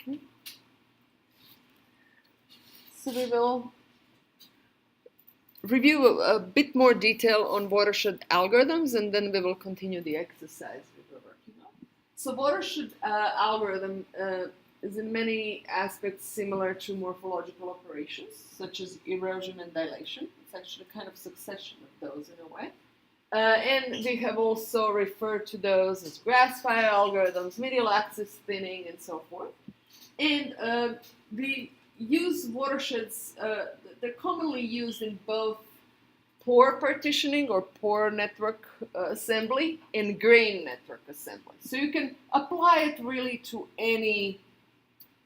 Okay. So we will review a bit more detail on watershed algorithms, and then we will continue the exercise we were working on. So watershed algorithm is in many aspects similar to morphological operations, such as erosion and dilation. It's actually kind of succession of those in a way. And we have also referred to those as grass fire algorithms, medial axis thinning, and so forth. And we use watersheds, they're commonly used in both pore partitioning or pore network assembly and grain network assembly. So you can apply it really to any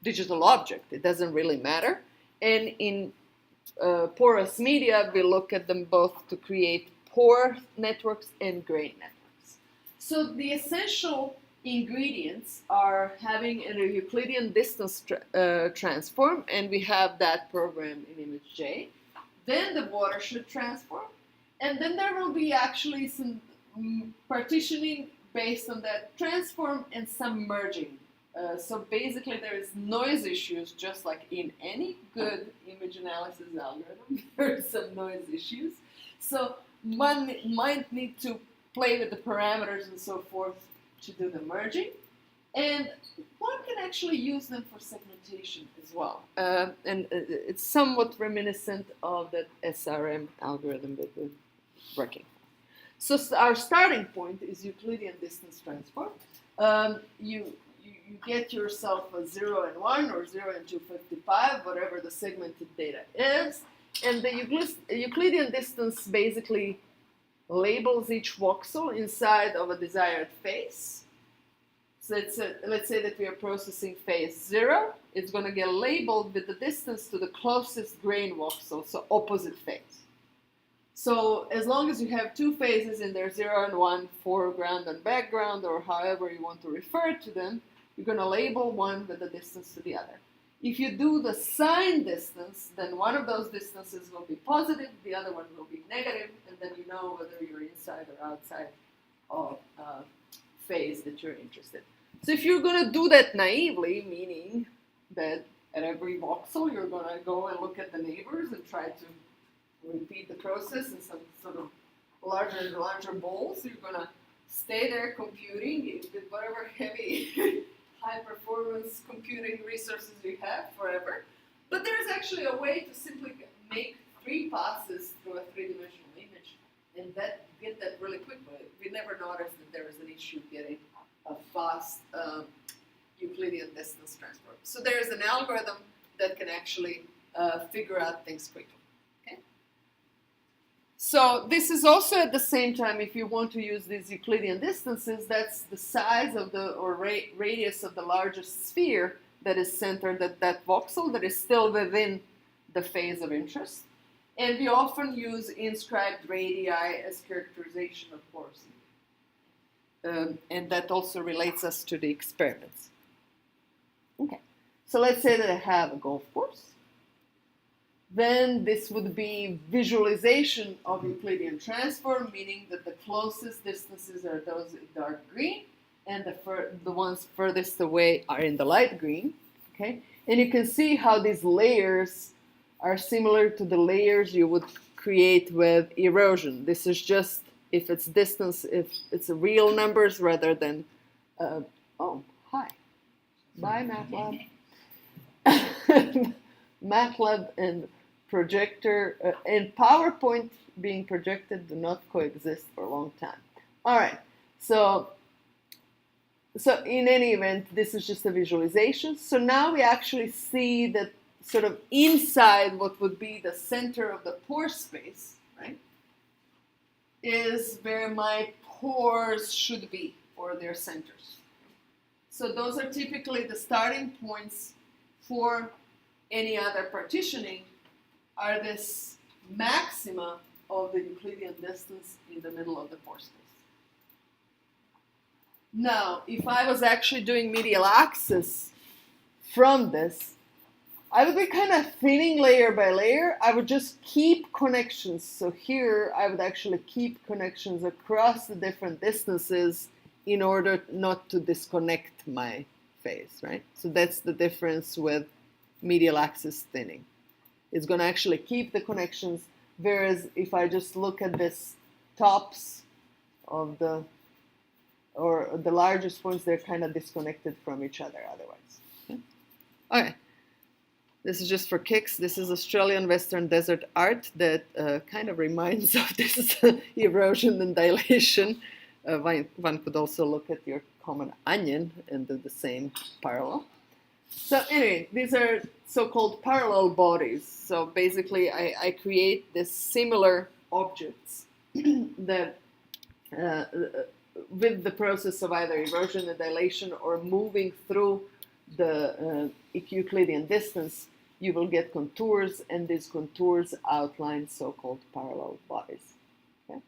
digital object. It doesn't really matter. And in porous media, we look at them both to create pore networks and grain networks. So the essential ingredients are having a Euclidean distance transform, and we have that program in image J. Then the watershed transform, and then there will be actually some partitioning based on that transform and some merging. So basically there is noise issues, just like in any good image analysis algorithm. There are some noise issues. So one might need to play with the parameters and so forth to do the merging. And one can actually use them for segmentation as well. And it's somewhat reminiscent of the SRM algorithm that we're working on. So our starting point is Euclidean distance transform. You get yourself a 0 and 1 or 0 and 255, whatever the segmented data is. And the Euclidean distance basically labels each voxel inside of a desired phase. So let's say that we are processing phase 0. It's going to get labeled with the distance to the closest grain voxel, so opposite phase. So as long as you have two phases in there, 0 and 1, foreground and background, or however you want to refer to them, you're going to label one with the distance to the other. If you do the sign distance, then one of those distances will be positive, the other one will be negative, and then you know whether you're inside or outside of phase that you're interested in. So if you're going to do that naively, meaning that at every voxel you're going to go and look at the neighbors and try to repeat the process in some sort of larger and larger bowls, you're going to stay there computing with whatever heavy high performance computing resources you have forever. But there's actually a way to simply make 3 passes through a 3-dimensional image and get that really quickly. We never noticed that there is an issue getting a fast Euclidean distance transform. So there is an algorithm that can actually figure out things quickly. So this is also at the same time, if you want to use these Euclidean distances, that's the size of the, or radius of the largest sphere that is centered at that voxel that is still within the phase of interest. And we often use inscribed radii as characterization of porosity. And that also relates us to the experiments. Okay, so let's say that I have a golf course. Then this would be visualization of Euclidean transform, meaning that the closest distances are those in dark green, and the ones furthest away are in the light green. Okay, and you can see how these layers are similar to the layers you would create with erosion. This is just if it's distance, if it's real numbers rather than. Oh, hi, bye MATLAB. MATLAB and projector and PowerPoint being projected do not coexist for a long time. All right, so in any event, this is just a visualization. So now we actually see that sort of inside what would be the center of the pore space, right, is where my pores should be, or their centers. So those are typically the starting points for any other partitioning, are this maxima of the Euclidean distance in the middle of the pore space. Now, if I was actually doing medial axis from this, I would be kind of thinning layer by layer. I would just keep connections. So here, I would actually keep connections across the different distances in order not to disconnect my phase, right? So that's the difference with medial axis thinning. It's going to actually keep the connections, whereas if I just look at this tops of the, or the largest points, they're kind of disconnected from each other otherwise. Okay. Okay. This is just for kicks. This is Australian Western Desert art that kind of reminds of this erosion and dilation. One could also look at your common onion and do the same parallel. So anyway, these are so-called parallel bodies. So basically, I create this similar objects that with the process of either erosion and dilation or moving through the Euclidean distance, you will get contours, and these contours outline so-called parallel bodies. Okay?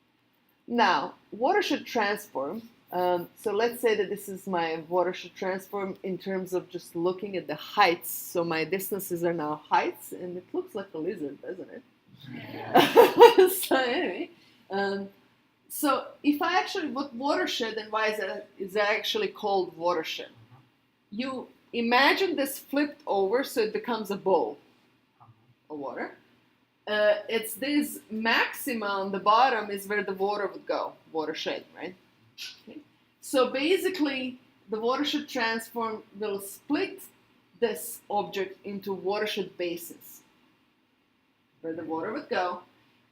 Now, watershed transform. So let's say that this is my watershed transform in terms of just looking at the heights. So my distances are now heights, and it looks like a lizard, doesn't it? Yeah. So anyway, so if I actually, what watershed and why is that actually called watershed? You imagine this flipped over so it becomes a bowl of water. It's this maxima on the bottom is where the water would go, watershed, right? Okay. So basically, the watershed transform will split this object into watershed basins, where the water would go.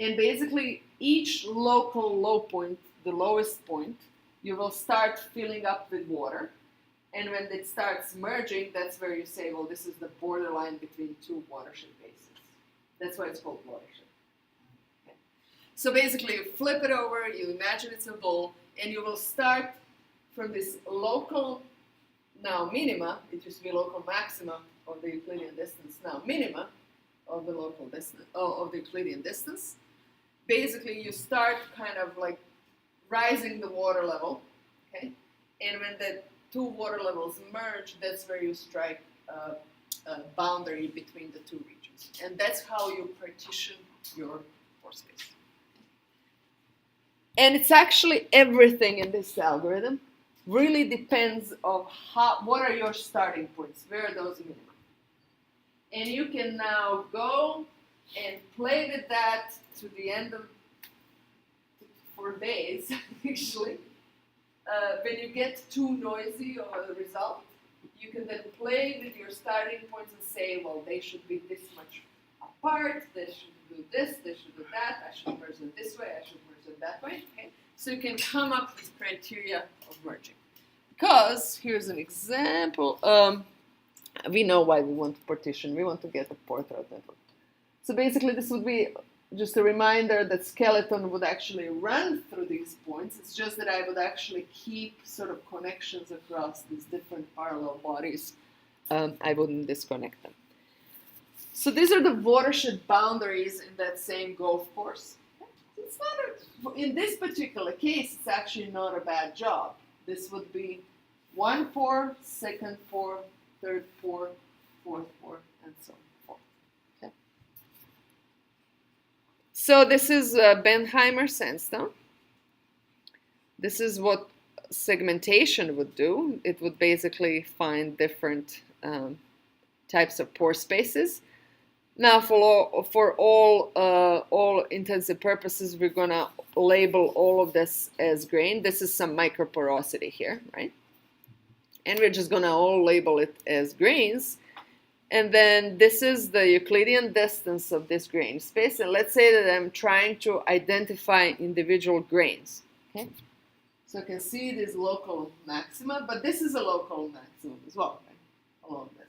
And basically, each local low point, the lowest point, you will start filling up with water. And when it starts merging, that's where you say, well, this is the borderline between two watershed basins. That's why it's called watershed. Okay. So basically, you flip it over, you imagine it's a bowl, and you will start from this local, now minima, it used to be local maxima of the Euclidean distance, now minima of the local distance, of the Euclidean distance. Basically, you start kind of like rising the water level, okay? And when the two water levels merge, that's where you strike a boundary between the two regions. And that's how you partition your pore space. And it's actually everything in this algorithm really depends on what are your starting points, where are those minima. And you can now go and play with that to the end of, for days, actually. When you get too noisy of a result, you can then play with your starting points and say, well, they should be this much apart, they should do this, they should do that, I should merge them this way, I should merge them that way. Okay? So you can come up with criteria of merging. Because, here's an example, we know why we want to partition, we want to get a pore-throat network. So basically this would be just a reminder that skeleton would actually run through these points. It's just that I would actually keep sort of connections across these different parallel bodies. I wouldn't disconnect them. So these are the watershed boundaries in that same golf course. It's not in this particular case, it's actually not a bad job. This would be 1 pore, second pore, third pore, fourth pore, and so forth. Okay. So this is Benheimer sandstone. This is what segmentation would do. It would basically find different types of pore spaces. Now, for all intents and purposes, we're going to label all of this as grain. This is some microporosity here, right? And we're just going to all label it as grains. And then this is the Euclidean distance of this grain space. And let's say that I'm trying to identify individual grains. Okay? So you can see this local maxima, but this is a local maximum as well, right? Along this.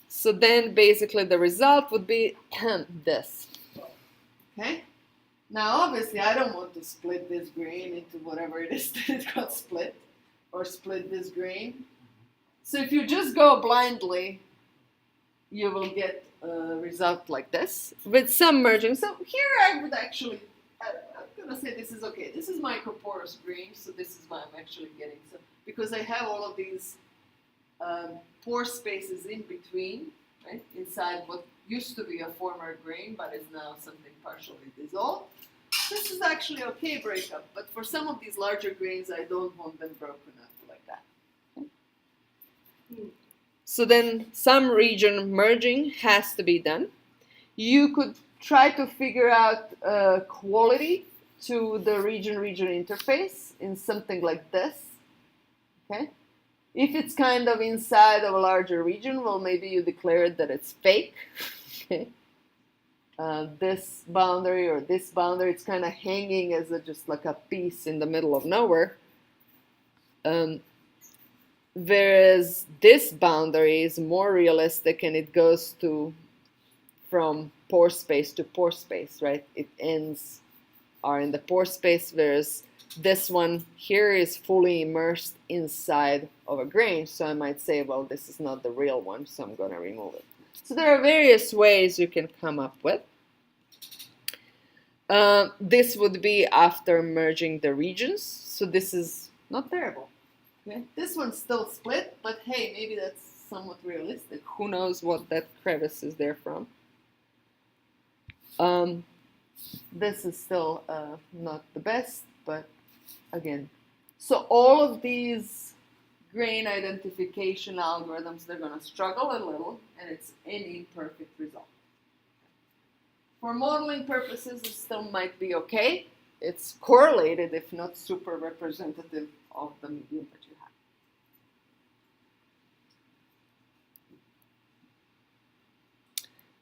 So then basically the result would be this. Okay? Now obviously I don't want to split this grain into whatever it is that it got split, or split this grain. So if you just go blindly, you will get a result like this with some merging. So here I would actually, I'm going to say this is okay. This is microporous grain, so this is what I'm actually getting. So because I have all of these pore spaces in between, right, inside what used to be a former grain, but is now something partially dissolved. This is actually okay breakup, but for some of these larger grains, I don't want them broken up like that. So then some region merging has to be done. You could try to figure out quality to the region-region interface in something like this. Okay. If it's kind of inside of a larger region, well, maybe you declare that it's fake. Okay. This boundary or this boundary, it's kind of hanging as just like a piece in the middle of nowhere. Whereas this boundary is more realistic and it goes from pore space to pore space, right? It ends are in the pore space, whereas this one here is fully immersed inside of a grain. So I might say, well, this is not the real one, so I'm going to remove it. So there are various ways you can come up with. This would be after merging the regions. So this is not terrible. Okay. This one's still split, but hey, maybe that's somewhat realistic. Who knows what that crevice is there from. This is still not the best, but again. So all of these grain identification algorithms, they're going to struggle a little, and it's an imperfect result. For modeling purposes, it still might be okay. It's correlated, if not super representative of the medium that you have.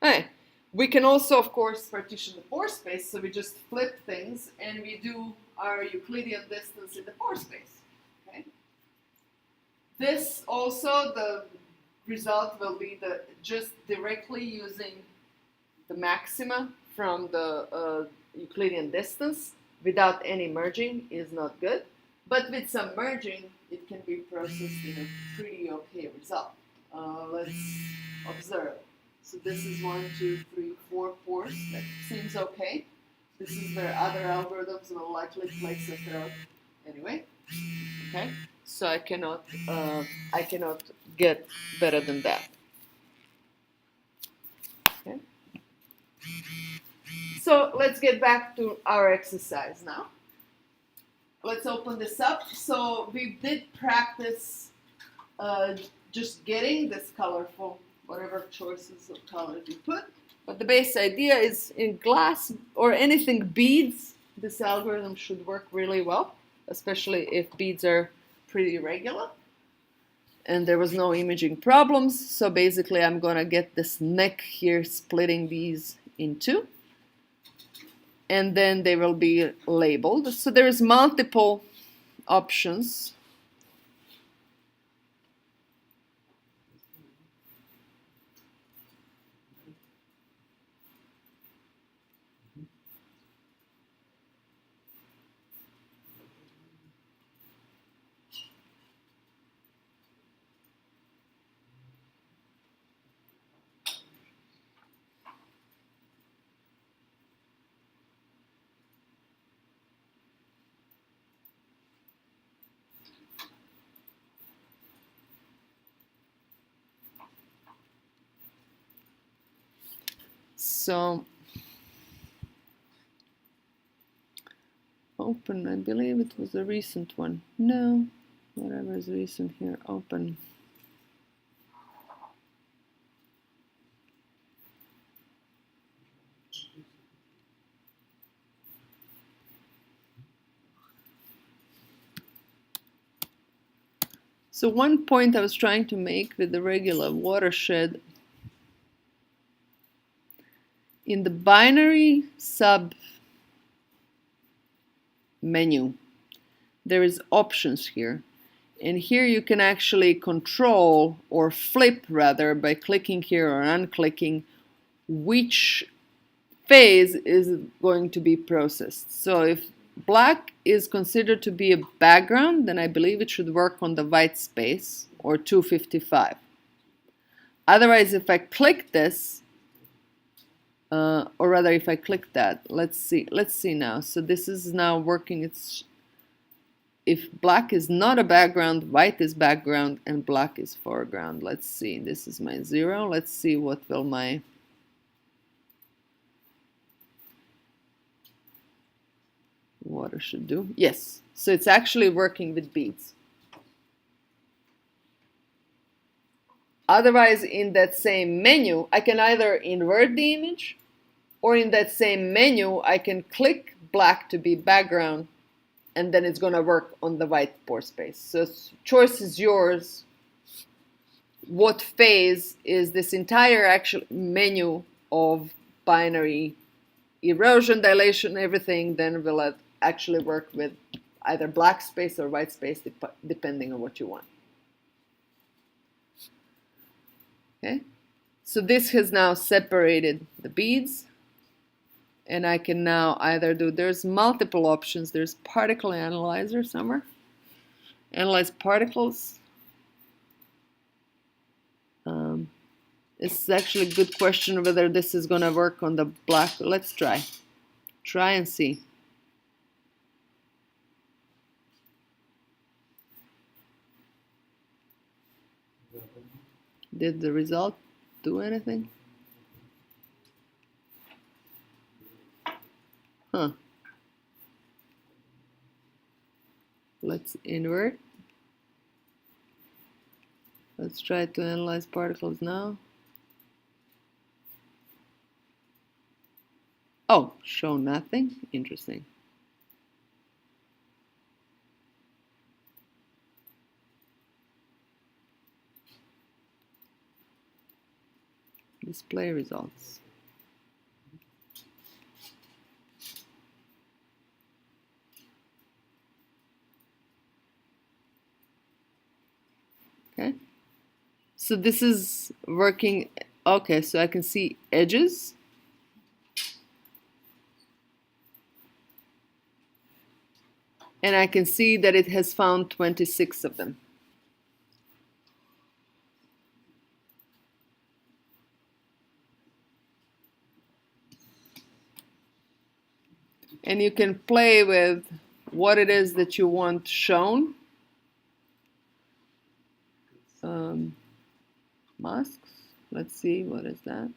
All right. We can also, of course, partition the pore space, so we just flip things and we do our Euclidean distance in the pore space. Okay? This also, the result will be just directly using the maxima from the Euclidean distance without any merging is not good. But with some merging, it can be processed in a pretty okay result. Let's observe. So this is 1, 2, 3, 4 pores. That seems okay. This is where other algorithms will likely place it out anyway. Okay, so I cannot get better than that. Okay. So let's get back to our exercise now. Let's open this up. So we did practice just getting this colorful, whatever choices of colors you put. But the base idea is in glass or anything beads, this algorithm should work really well, especially if beads are pretty regular. And there was no imaging problems. So basically I'm going to get this neck here splitting these in two. And then they will be labeled. So there's multiple options. So open, I believe it was a recent one. No, whatever is recent here, open. So one point I was trying to make with the regular watershed, in the binary sub menu, there is options here. And here you can actually control or flip rather by clicking here or unclicking which phase is going to be processed. So if black is considered to be a background, then I believe it should work on the white space or 255. Otherwise, if I click this, or rather if I click that, let's see now. So this is now working. If black is not a background, white is background, and black is foreground. Let's see, this is my 0. Let's see what will my water should do. Yes, so it's actually working with beads. Otherwise, in that same menu, I can either invert the image, or in that same menu, I can click black to be background, and then it's going to work on the white pore space. So choice is yours. What phase is this entire actual menu of binary erosion, dilation, everything, then will actually work with either black space or white space, depending on what you want. Okay, so this has now separated the beads, and I can now either do, there's multiple options. There's particle analyzer somewhere. Analyze particles. It's actually a good question whether this is going to work on the black. Let's try. Try and see. Did the result do anything? Huh. Let's invert. Let's try to analyze particles now. Oh, show nothing. Interesting. Display results. Okay. So this is working. Okay, so I can see edges. And I can see that it has found 26 of them. And you can play with what it is that you want shown. Masks. Let's see, what is that?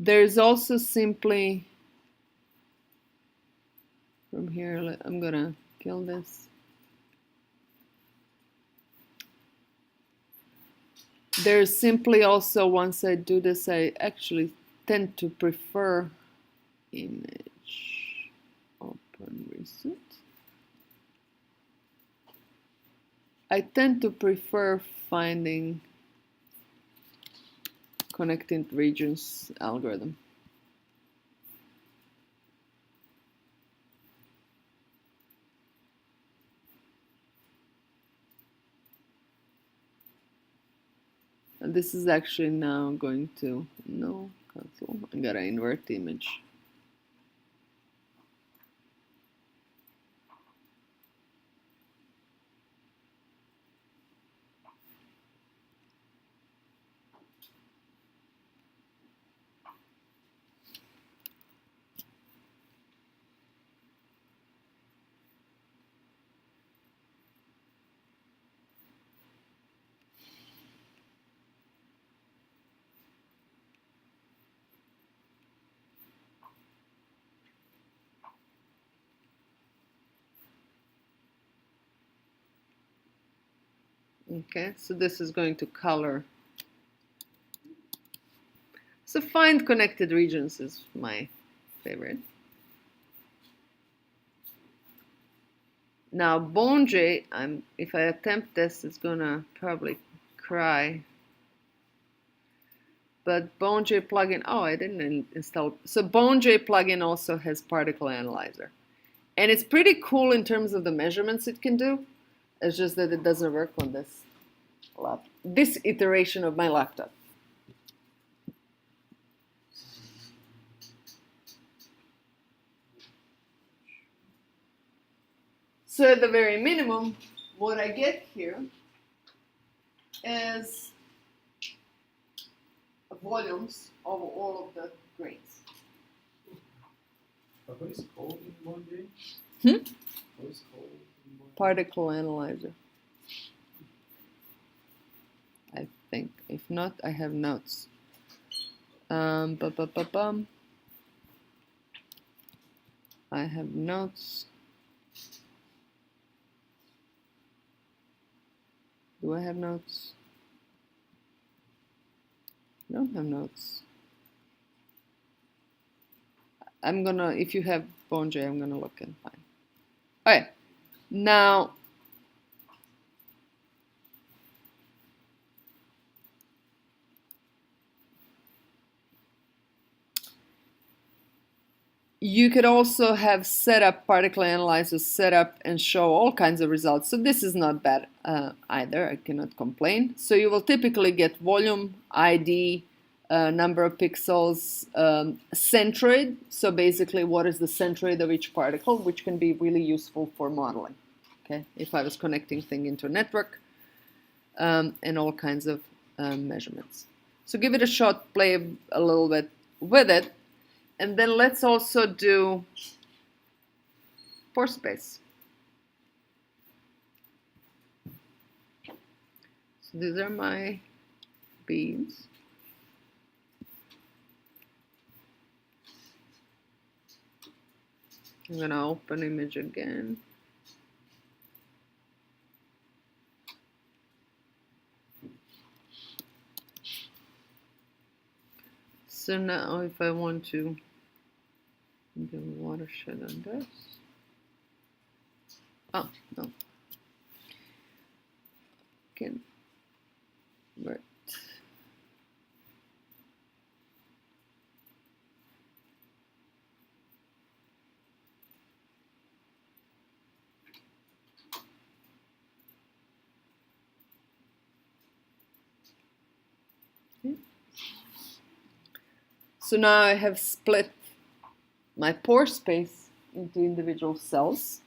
There's also simply, from here, I'm gonna kill this. There's simply also, once I do this, I actually tend to prefer image, open reset. I tend to prefer finding connected regions algorithm. And this is actually now going to, no, cancel. I gotta invert the image. Okay, so this is going to color. So find connected regions is my favorite. Now BoneJ, if I attempt this, it's gonna probably cry. But BoneJ plugin, oh, I didn't install. So BoneJ plugin also has particle analyzer. And it's pretty cool in terms of the measurements it can do. It's just that it doesn't work on this iteration of my laptop. So at the very minimum, what I get here is volumes of all of the grains. What is called in BoneJ? What is called in BoneJ? Particle analyzer. I think, if not, I have notes. I have notes. Do I have notes? I don't have notes. I'm gonna, if you have Bonjay, I'm gonna look and find. All right, now you could also have setup particle analyzers set up and show all kinds of results. So this is not bad either. I cannot complain. So you will typically get volume, ID, number of pixels, centroid. So basically, what is the centroid of each particle, which can be really useful for modeling. Okay, if I was connecting thing into a network, and all kinds of measurements. So give it a shot, play a little bit with it. And then let's also do pore space. So these are my beads. I'm going to open image again. So now if I want to do watershed on this. Oh, no. Can right. Okay. So now I have split my pore space into individual cells.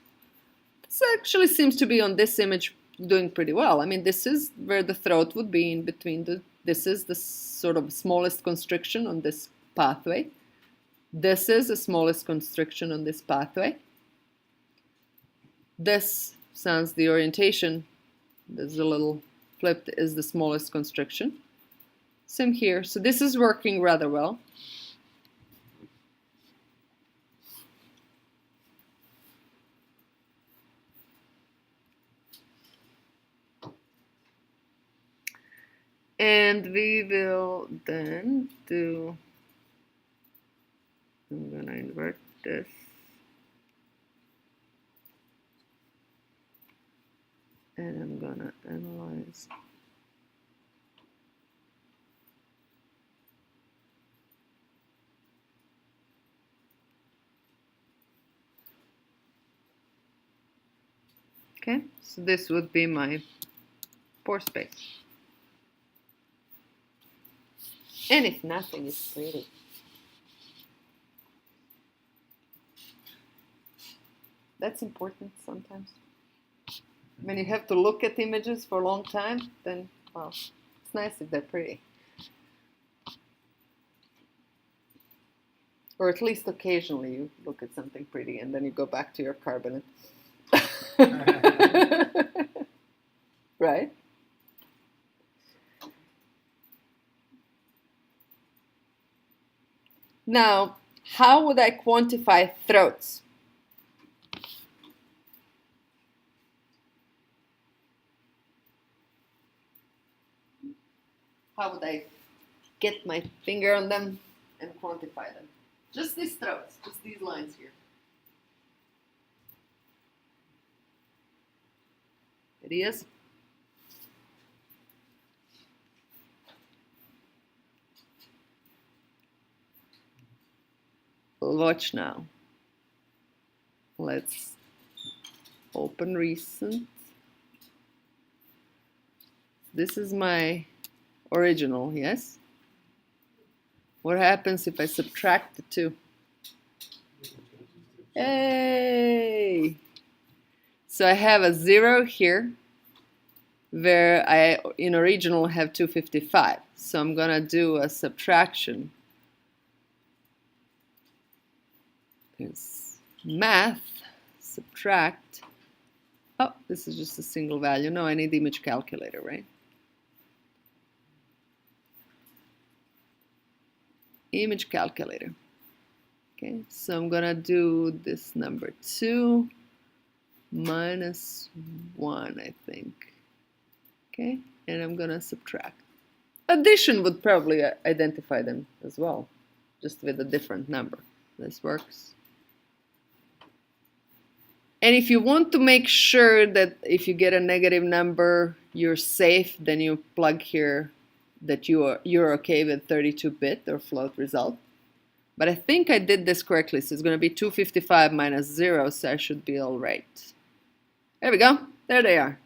This actually seems to be on this image doing pretty well. I mean, this is where the throat would be in between this is the sort of smallest constriction on this pathway. This is the smallest constriction on this pathway. This sounds the orientation. There's a little flipped is the smallest constriction. Same here. So this is working rather well. And we will then do, I'm going to invert this. And I'm going to analyze. Okay, so this would be my pore space. And if nothing is pretty. That's important sometimes. When you have to look at images for a long time, then, well, it's nice if they're pretty. Or at least occasionally you look at something pretty and then you go back to your carbonate. Right? Now, how would I quantify throats? How would I get my finger on them and quantify them? Just these throats, just these lines here. Ideas? Watch now. Let's open recent. This is my original, yes? What happens if I subtract the two? Hey! So I have a 0 here, where I, in original, have 255. So I'm going to do a subtraction. Here's math, subtract. Oh, this is just a single value. No, I need the image calculator, right? image calculator. Okay, so I'm gonna do this number 2 minus 1, I think. Okay, and I'm gonna subtract. Addition would probably identify them as well, just with a different number. This works. And if you want to make sure that if you get a negative number, you're safe, then you plug here that you're okay with 32-bit or float result. But I think I did this correctly, so it's going to be 255 minus 0, so I should be all right. There we go. There they are.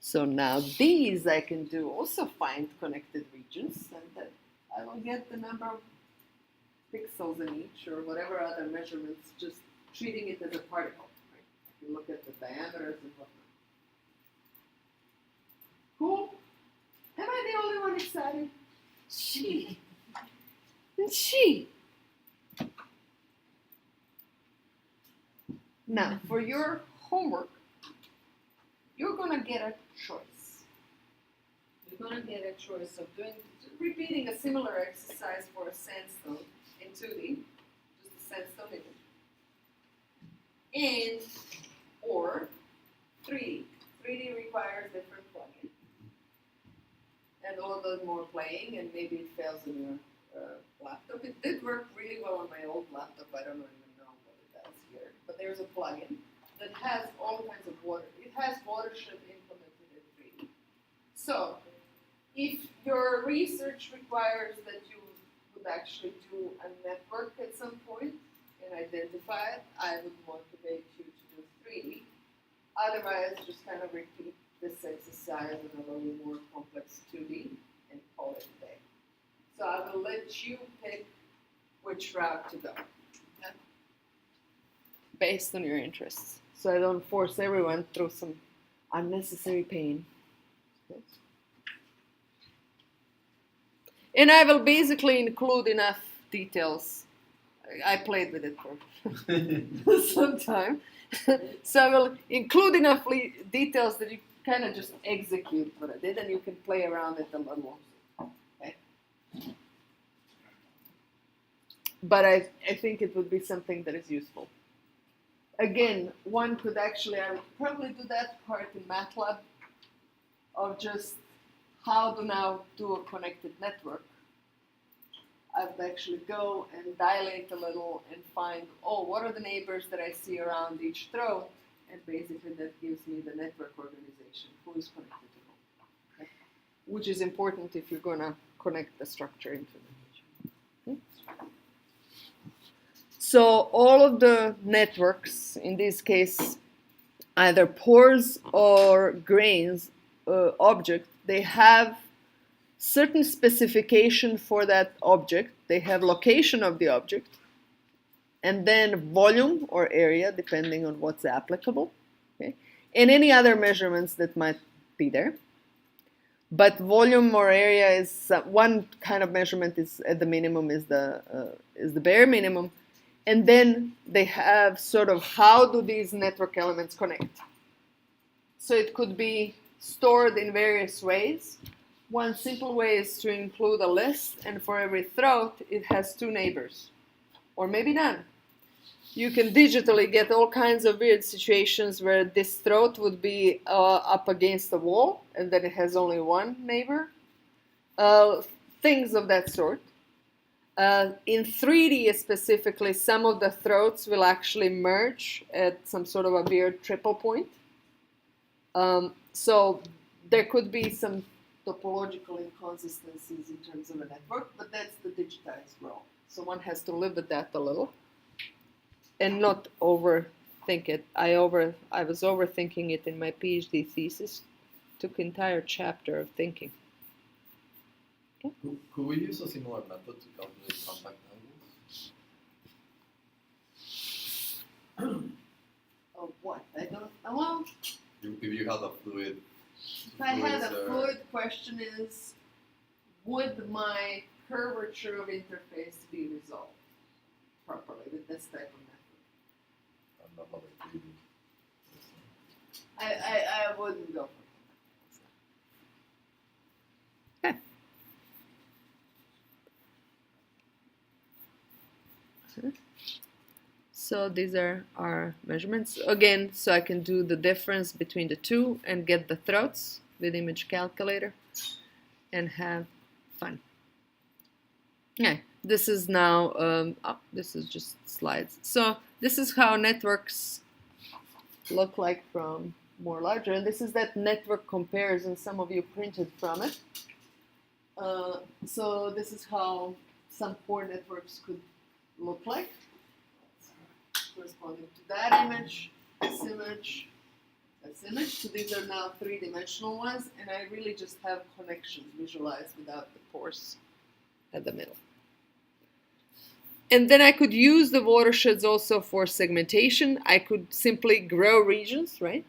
So now these I can do also find connected regions, and that I will get the number of pixels in each or whatever other measurements, just treating it as a particle. Right? I can look at the diameters and whatnot. Cool? Am I the only one excited? She. And she. Now, for your homework, you're going to get a choice. You're going to get a choice of repeating a similar exercise for a sandstone in 2D, just a sandstone image, and or 3D. 3D requires different plugin, and all those more playing, and maybe it fails in your laptop. It did work really well on my old laptop. I don't even know what it does here, but there's a plugin that has all kinds of water. It has Watershed implemented in 3D. So, if your research requires that you would actually do a network at some point and identify it, I would motivate you to do 3D. Otherwise, just kind of repeat this exercise in a little more complex 2D and call it a day. So I will let you pick which route to go, okay? Based on your interests. So I don't force everyone through some unnecessary pain. Okay? And I will basically include enough details. I played with it for some time. So I will include enough details that you kind of just execute what I did, and you can play around it a little. Okay? But I think it would be something that is useful. Again, one could actually, I would probably do that part in MATLAB of just how to now do a connected network. I would actually go and dilate a little and find, oh, what are the neighbors that I see around each throat? And basically that gives me the network organization, who is connected to whom. Okay? Which is important if you're going to connect the structure into the region. Okay? So all of the networks, in this case, either pores or grains object, they have certain specification for that object. They have location of the object, and then volume or area, depending on what's applicable, okay? And any other measurements that might be there. But volume or area is one kind of measurement is at the minimum is the bare minimum, and then they have sort of how do these network elements connect. So it could be stored in various ways. One simple way is to include a list, and for every throat, it has 2 neighbors, or maybe none. You can digitally get all kinds of weird situations where this throat would be up against the wall, and then it has only 1 neighbor. Things of that sort. In 3D specifically, some of the throats will actually merge at some sort of a weird triple point. So there could be some topological inconsistencies in terms of a network, but that's the digitized world. So one has to live with that a little and not overthink it. I was overthinking it in my PhD thesis. Took entire chapter of thinking. Okay. Could we use a similar method to calculate contact angles? Oh, what? I don't. Well, If you had a fluid. If I had a fluid, question is, would my curvature of interface be resolved properly with this type of method? I wouldn't go for So these are our measurements. Again, so I can do the difference between the two and get the throats with image calculator and have fun. Okay, this is now, this is just slides. So this is how networks look like from more larger. And this is that network comparison some of you printed from it. So this is how some core networks could look like, corresponding to that image, this image, this image. So these are now three-dimensional ones, and I really just have connections visualized without the pores at the middle. And then I could use the watersheds also for segmentation. I could simply grow regions, right,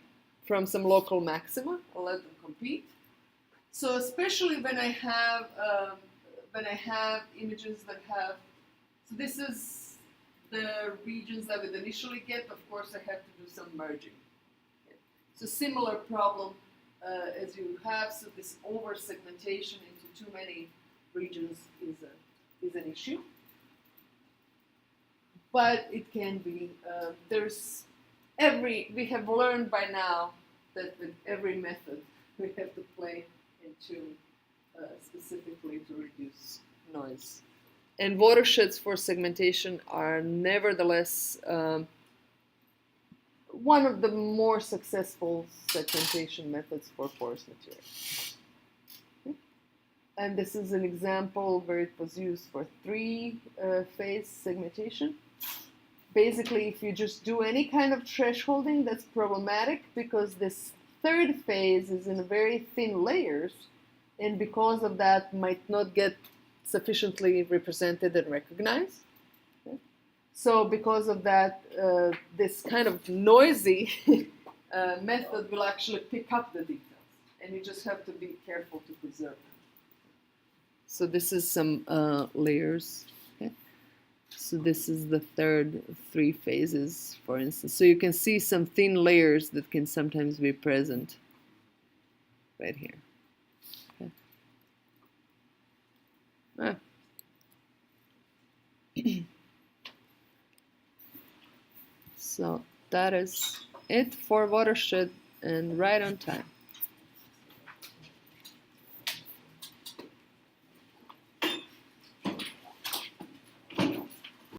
from some local maxima. I'll let them compete. So especially when I have images that have, so this is the regions that I would initially get. Of course, I have to do some merging. Okay. So similar problem as you have. So this over segmentation into too many regions is an issue. But it can be. We have learned by now that with every method we have to play into specifically to reduce noise. And watersheds for segmentation are nevertheless one of the more successful segmentation methods for porous material. Okay. And this is an example where it was used for three-phase segmentation. Basically, if you just do any kind of thresholding, that's problematic because this third phase is in very thin layers, and because of that might not get sufficiently represented and recognized. Okay. So because of that, this kind of noisy method will actually pick up the details, and you just have to be careful to preserve them. So this is some layers. Okay. So this is the third three phases, for instance. So you can see some thin layers that can sometimes be present right here. Okay. So that is it for watershed, and right on time.